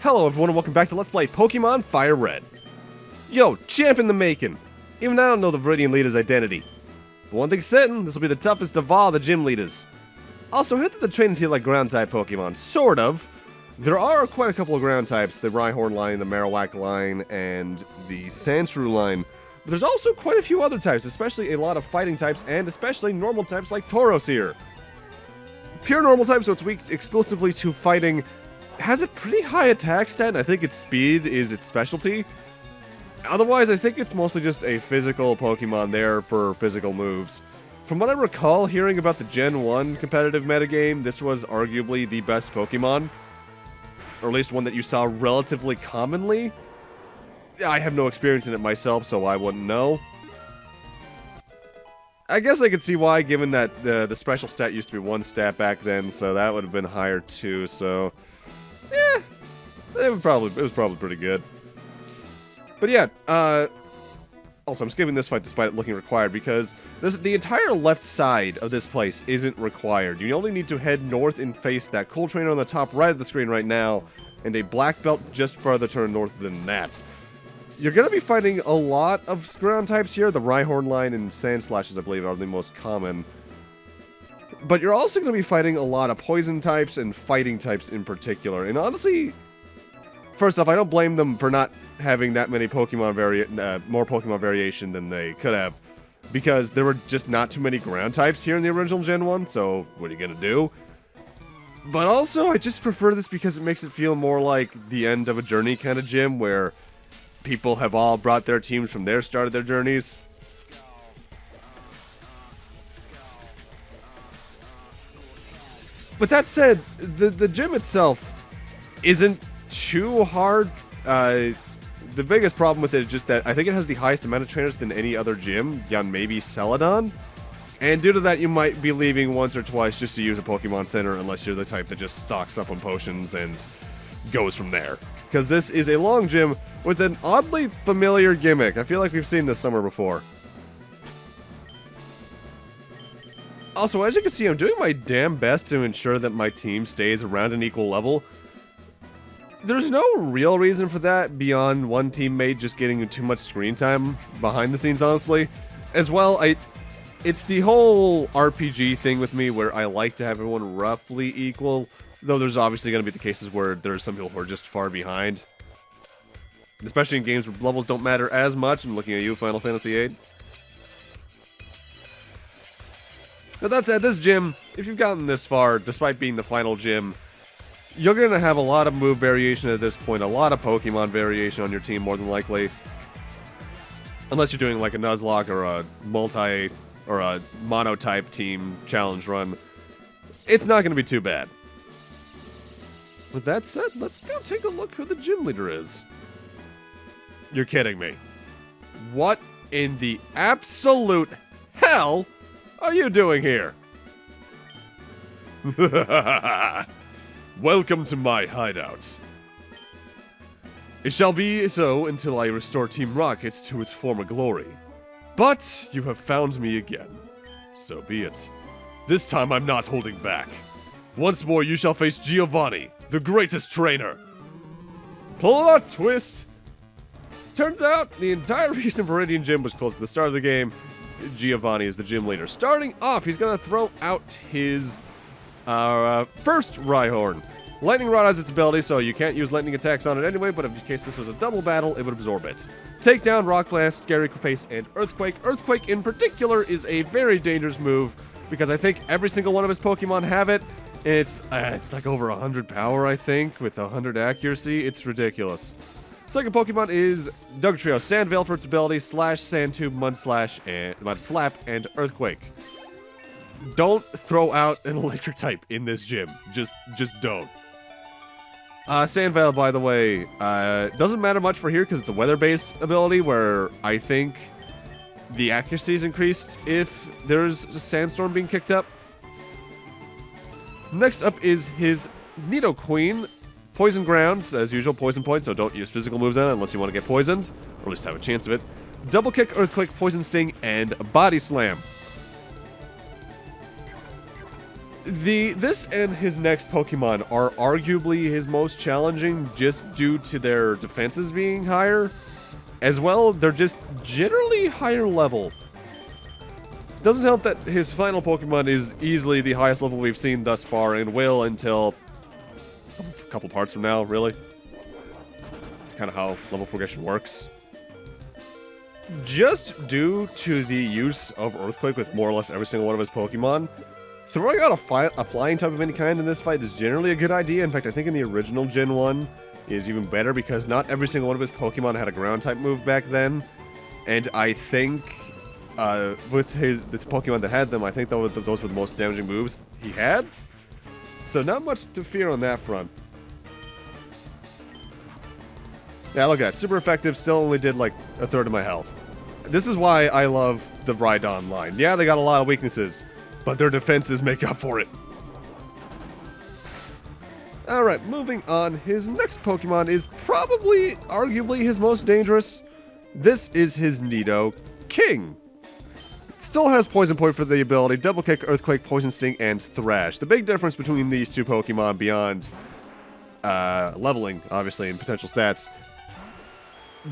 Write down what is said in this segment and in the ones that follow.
Hello everyone and welcome back to Let's Play Pokémon FireRed. Yo, champ in the making. Even I don't know the Viridian leader's identity. But one thing's certain, this will be the toughest of all the gym leaders. Also, heard that the trainers here like ground-type Pokemon. Sort of. There are quite a couple of ground types, the Rhyhorn line, the Marowak line, and the Sandshrew line. But there's also quite a few other types, especially a lot of fighting types, and especially normal types like Tauros here. Pure normal type, so it's weak exclusively to fighting. Has a pretty high attack stat, and I think its speed is its specialty. Otherwise, I think it's mostly just a physical Pokemon there for physical moves. From what I recall hearing about the Gen 1 competitive metagame, this was arguably the best Pokemon. Or at least one that you saw relatively commonly. I have no experience in it myself, so I wouldn't know. I guess I could see why, given that the special stat used to be one stat back then, so that would have been higher too, so... yeah, it was probably pretty good. But yeah, also I'm skipping this fight despite it looking required because the entire left side of this place isn't required. You only need to head north and face that cool trainer on the top right of the screen right now, and a black belt just further to the north than that. You're going to be fighting a lot of ground types here. The Rhyhorn line and Sand Slashes, I believe, are the most common. But you're also going to be fighting a lot of poison types and fighting types in particular. And honestly, first off, I don't blame them for not having that many Pokemon more Pokemon variation than they could have. Because there were just not too many ground types here in the original Gen 1, so what are you going to do? But also, I just prefer this because it makes it feel more like the end of a journey kind of gym, where people have all brought their teams from their start of their journeys. But that said, the gym itself isn't too hard. The biggest problem with it is just that I think it has the highest amount of trainers than any other gym, beyond maybe Celadon. And due to that, you might be leaving once or twice just to use a Pokemon Center, unless you're the type that just stocks up on potions and goes from there. Because this is a long gym with an oddly familiar gimmick. I feel like we've seen this somewhere before. Also, as you can see, I'm doing my damn best to ensure that my team stays around an equal level. There's no real reason for that beyond one teammate just getting too much screen time behind the scenes, honestly. As well, it's the whole RPG thing with me where I like to have everyone roughly equal, though there's obviously going to be the cases where there's some people who are just far behind. Especially in games where levels don't matter as much. I'm looking at you, Final Fantasy VIII. Now that said, this gym, if you've gotten this far, despite being the final gym, you're going to have a lot of move variation at this point, a lot of Pokemon variation on your team, more than likely. Unless you're doing like a Nuzlocke or a or a mono-type team challenge run. It's not going to be too bad. With that said, let's go take a look who the gym leader is. You're kidding me. What in the absolute hell are you doing here? Welcome to my hideout. It shall be so until I restore Team Rocket to its former glory. But you have found me again. So be it. This time I'm not holding back. Once more you shall face Giovanni, the greatest trainer. Plot twist! Turns out, the entire reason Viridian Gym was closed at the start of the game, Giovanni is the gym leader. Starting off, he's going to throw out his first Rhyhorn. Lightning Rod has its ability, so you can't use lightning attacks on it anyway, but in case this was a double battle, it would absorb it. Takedown, Rock Blast, Scary Face, and Earthquake. Earthquake in particular is a very dangerous move, because I think every single one of his Pokemon have it. It's like over 100 power, I think, with 100 accuracy. It's ridiculous. Second Pokemon is Dugtrio. Sandveil for its ability, Slash, Sand Tube, Mud Slap, and Earthquake. Don't throw out an electric type in this gym. Just don't. Sandveil, by the way, doesn't matter much for here because it's a weather-based ability where I think the accuracy is increased if there's a sandstorm being kicked up. Next up is his Nidoqueen. Poison Grounds, as usual, poison point, so don't use physical moves on it unless you want to get poisoned, or at least have a chance of it. Double Kick, Earthquake, Poison Sting, and Body Slam. This and his next Pokemon are arguably his most challenging just due to their defenses being higher. As well, they're just generally higher level. Doesn't help that his final Pokemon is easily the highest level we've seen thus far and will until a couple parts from now, really. That's kind of how level progression works. Just due to the use of Earthquake with more or less every single one of his Pokemon, throwing out a flying type of any kind in this fight is generally a good idea. In fact, I think in the original Gen 1 is even better because not every single one of his Pokemon had a ground type move back then. And I think with the Pokemon that had them, I think those were the most damaging moves he had. So not much to fear on that front. Yeah, look at that. Super effective, still only did like a third of my health. This is why I love the Rhydon line. Yeah, they got a lot of weaknesses, but their defenses make up for it. Alright, moving on. His next Pokemon is probably, arguably, his most dangerous. This is his Nido King. Still has Poison Point for the ability, Double Kick, Earthquake, Poison Sting, and Thrash. The big difference between these two Pokemon beyond leveling, obviously, and potential stats.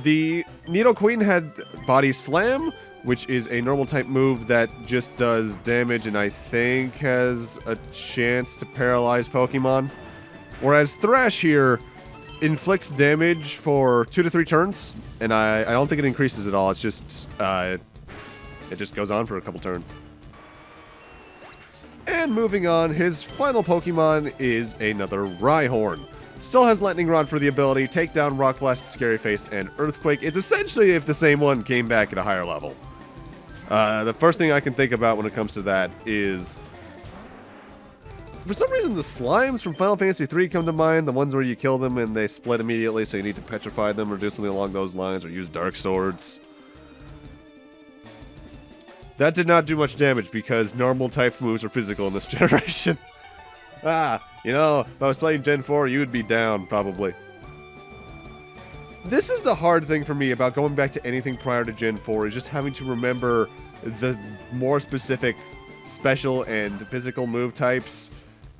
The Nidoqueen had Body Slam, which is a normal type move that just does damage and I think has a chance to paralyze Pokemon. Whereas Thrash here inflicts damage for 2 to 3 turns, and I don't think it increases at all. It's just, it just goes on for a couple turns. And moving on, his final Pokemon is another Rhyhorn. Still has Lightning Rod for the ability, Takedown, Rock Blast, Scary Face, and Earthquake. It's essentially if the same one came back at a higher level. The first thing I can think about when it comes to that is, for some reason, the slimes from Final Fantasy III come to mind. The ones where you kill them and they split immediately, so you need to petrify them or do something along those lines, or use Dark Swords. That did not do much damage because normal type moves are physical in this generation. You know, if I was playing Gen 4, you would be down, probably. This is the hard thing for me about going back to anything prior to Gen 4, is just having to remember the more specific special and physical move types,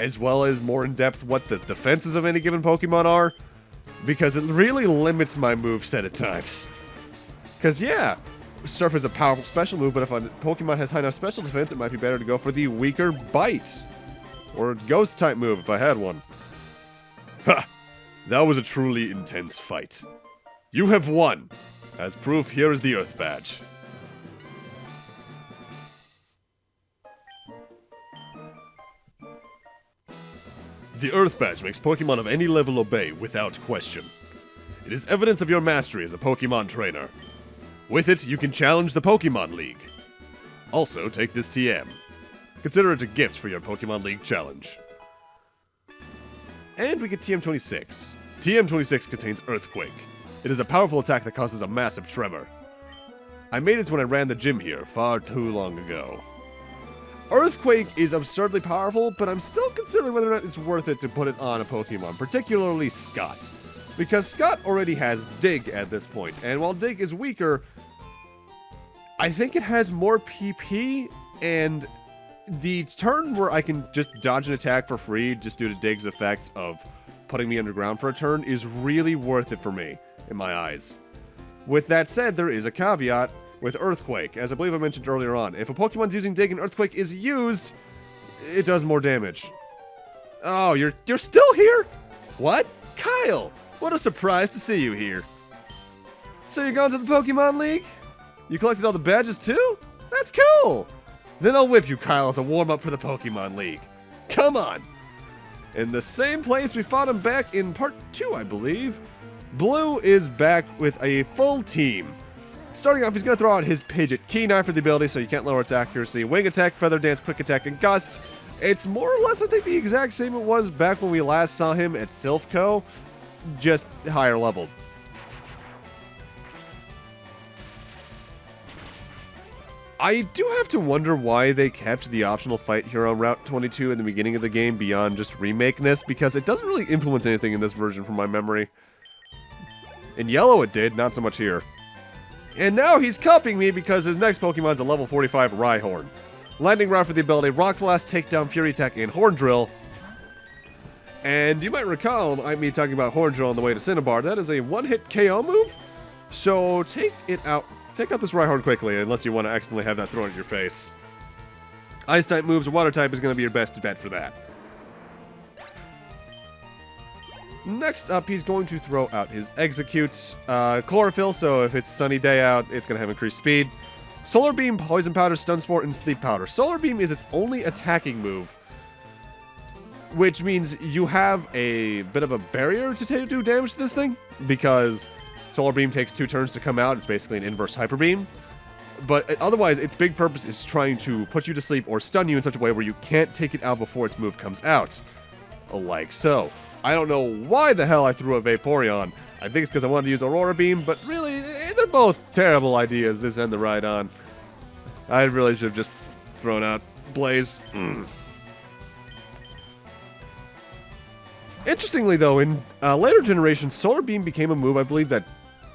as well as more in-depth what the defenses of any given Pokemon are, because it really limits my moveset at times. Because, yeah, Surf is a powerful special move, but if a Pokemon has high enough special defense, it might be better to go for the weaker Bite. Or Ghost-type move, if I had one. Ha! That was a truly intense fight. You have won! As proof, here is the Earth Badge. The Earth Badge makes Pokemon of any level obey without question. It is evidence of your mastery as a Pokemon trainer. With it, you can challenge the Pokémon League. Also, take this TM. Consider it a gift for your Pokémon League challenge. And we get TM26. TM26 contains Earthquake. It is a powerful attack that causes a massive tremor. I made it when I ran the gym here far too long ago. Earthquake is absurdly powerful, but I'm still considering whether or not it's worth it to put it on a Pokemon, particularly Scott. Because Scott already has Dig at this point, and while Dig is weaker, I think it has more PP, and the turn where I can just dodge an attack for free just due to Dig's effects of putting me underground for a turn is really worth it for me, in my eyes. With that said, there is a caveat with Earthquake. As I believe I mentioned earlier on, if a Pokemon's using Dig and Earthquake is used, it does more damage. Oh, you're still here? What? Kyle! What a surprise to see you here. So you're going to the Pokemon League? You collected all the badges too? That's cool! Then I'll whip you, Kyle, as a warm-up for the Pokemon League. Come on! In the same place we fought him back in Part 2, I believe, Blue is back with a full team. Starting off, he's going to throw out his Pidgeot. Key Knife for the ability, so you can't lower its accuracy. Wing Attack, Feather Dance, Quick Attack, and Gust. It's more or less, I think, the exact same it was back when we last saw him at Silph Co, just higher leveled. I do have to wonder why they kept the optional fight here on Route 22 in the beginning of the game beyond just remake-ness, because it doesn't really influence anything in this version from my memory. In Yellow it did, not so much here. And now he's copying me because his next Pokemon's a level 45 Rhyhorn. Lightning Rod for the ability Rock Blast, Takedown, Fury Attack, and Horn Drill. And you might recall me talking about Horn Drill on the way to Cinnabar. That is a one-hit KO move, so take out this Rhyhorn quickly, unless you want to accidentally have that thrown at your face. Ice-type moves, Water-type is going to be your best bet for that. Next up, he's going to throw out his Execute. Chlorophyll, so if it's sunny day out, it's going to have increased speed. Solar Beam, Poison Powder, Stun Spore, and Sleep Powder. Solar Beam is its only attacking move, which means you have a bit of a barrier to do damage to this thing, because Solar Beam takes 2 turns to come out. It's basically an inverse Hyper Beam. But otherwise, its big purpose is trying to put you to sleep or stun you in such a way where you can't take it out before its move comes out. Like so. I don't know why the hell I threw a Vaporeon. I think it's because I wanted to use Aurora Beam, but really, they're both terrible ideas, this and the Rhydon. I really should have just thrown out Blaze. Interestingly, though, in later generations, Solar Beam became a move I believe that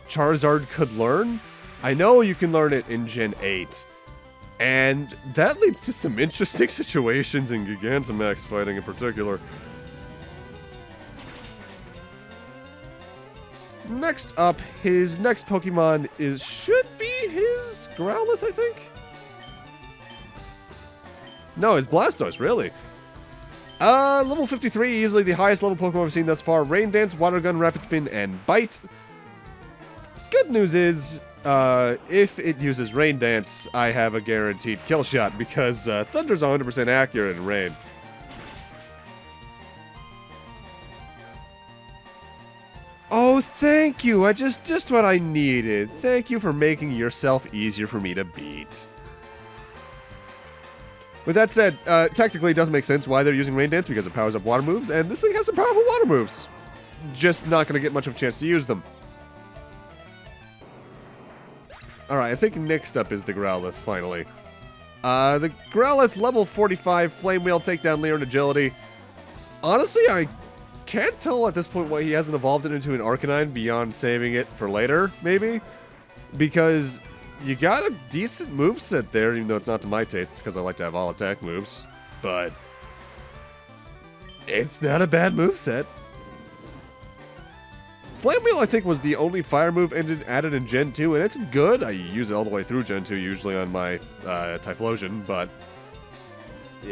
Charizard could learn. I know you can learn it in Gen 8. And that leads to some interesting situations in Gigantamax fighting in particular. Next up, his next Pokemon should be his Growlithe, I think? No, his Blastoise, really. Level 53, easily the highest level Pokemon we've seen thus far. Rain Dance, Water Gun, Rapid Spin, and Bite. Good news is, if it uses Rain Dance, I have a guaranteed kill shot, because Thunder's 100% accurate in Rain. Oh, thank you. Just what I needed. Thank you for making yourself easier for me to beat. With that said, technically it does make sense why they're using Rain Dance, because it powers up water moves, and this thing has some powerful water moves. Just not going to get much of a chance to use them. Alright, I think next up is the Growlithe, finally. The Growlithe, level 45, Flame Wheel, Takedown, Leer, and Agility. Honestly, I can't tell at this point why he hasn't evolved it into an Arcanine beyond saving it for later, maybe. Because you got a decent moveset there, even though it's not to my taste, because I like to have all attack moves. But it's not a bad moveset. Flame Wheel, I think, was the only fire move added in Gen 2, and it's good. I use it all the way through Gen 2, usually on my Typhlosion, but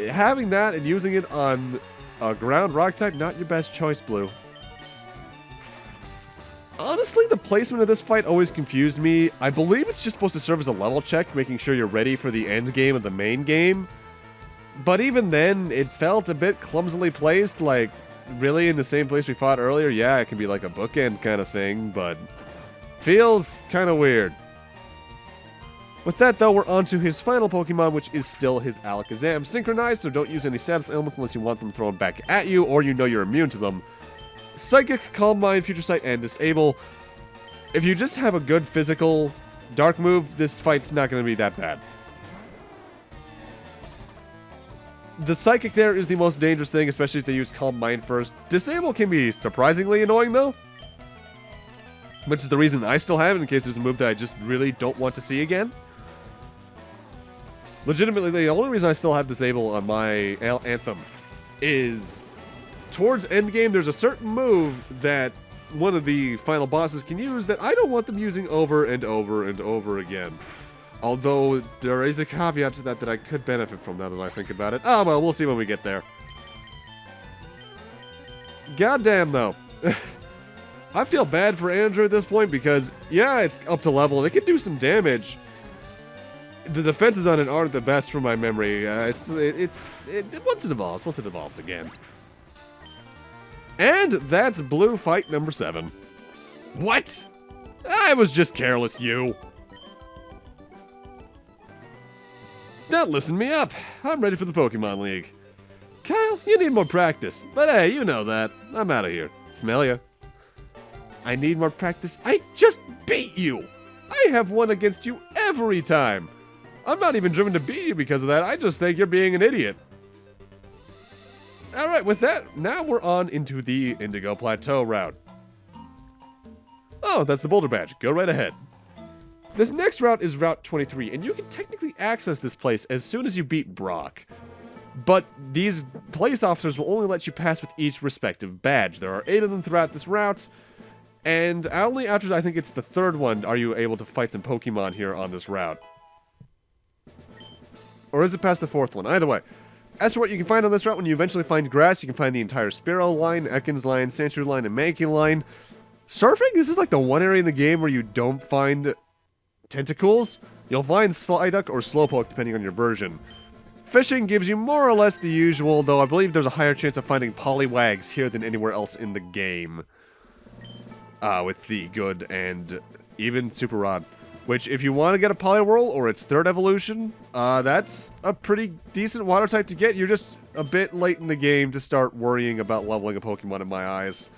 having that and using it on a ground rock type, not your best choice, Blue. Honestly, the placement of this fight always confused me. I believe it's just supposed to serve as a level check, making sure you're ready for the end game of the main game. But even then, it felt a bit clumsily placed, like, really in the same place we fought earlier? Yeah, it can be like a bookend kind of thing, but feels kind of weird. With that, though, we're on to his final Pokemon, which is still his Alakazam. Synchronized, so don't use any status elements unless you want them thrown back at you, or you know you're immune to them. Psychic, Calm Mind, Future Sight, and Disable. If you just have a good physical Dark move, this fight's not going to be that bad. The Psychic there is the most dangerous thing, especially if they use Calm Mind first. Disable can be surprisingly annoying, though. Which is the reason I still have it, in case there's a move that I just really don't want to see again. Legitimately, the only reason I still have Disable on my Anthem is towards endgame, there's a certain move that one of the final bosses can use that I don't want them using over and over and over again. Although, there is a caveat to that I could benefit from now that I think about it. Oh, well, we'll see when we get there. Goddamn, though. I feel bad for Andrew at this point because, yeah, it's up to level and it can do some damage. The defenses on it aren't the best from my memory. Once it evolves again. And that's Blue fight number 7. What? I was just careless, you. Now listen me up. I'm ready for the Pokémon League. Kyle, you need more practice. But hey, you know that. I'm out of here. Smell ya. I need more practice. I just beat you. I have won against you every time. I'm not even driven to beat you because of that. I just think you're being an idiot. Alright, with that, now we're on into the Indigo Plateau route. Oh, that's the Boulder Badge. Go right ahead. This next route is Route 23, and you can technically access this place as soon as you beat Brock. But these police officers will only let you pass with each respective badge. There are 8 of them throughout this route, and only after, I think it's the 3rd one, are you able to fight some Pokemon here on this route. Or is it past the 4th one? Either way. As for what you can find on this route, when you eventually find grass, you can find the entire Spearow line, Ekans line, Sandshrew line, and Mankey line. Surfing, this is like the one area in the game where you don't find tentacles. You'll find Psyduck or Slowpoke depending on your version. Fishing gives you more or less the usual, though I believe there's a higher chance of finding Poliwags here than anywhere else in the game. With the good and even Super Rod. Which, if you want to get a Poliwhirl or its 3rd evolution, that's a pretty decent water type to get. You're just a bit late in the game to start worrying about leveling a Pokemon in my eyes.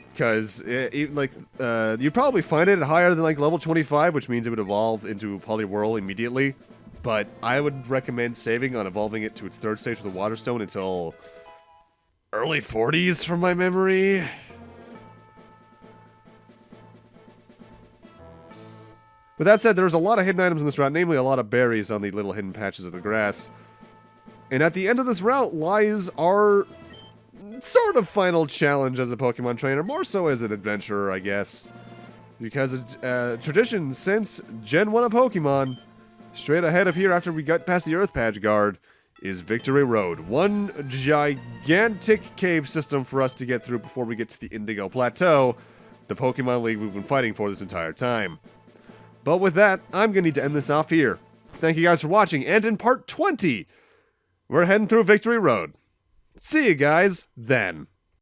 Because, you probably find it higher than, like, level 25, which means it would evolve into Poliwhirl immediately. But I would recommend saving on evolving it to its 3rd stage with the Water Stone until early 40s, from my memory. With that said, there's a lot of hidden items in this route, namely a lot of berries on the little hidden patches of the grass. And at the end of this route lies our sort of final challenge as a Pokemon trainer, more so as an adventurer, I guess. Because it's tradition since Gen 1 of Pokemon, straight ahead of here after we got past the Earth Patch Guard, is Victory Road. One gigantic cave system for us to get through before we get to the Indigo Plateau, the Pokémon League we've been fighting for this entire time. But with that, I'm going to need to end this off here. Thank you guys for watching, and in part 20, we're heading through Victory Road. See you guys then.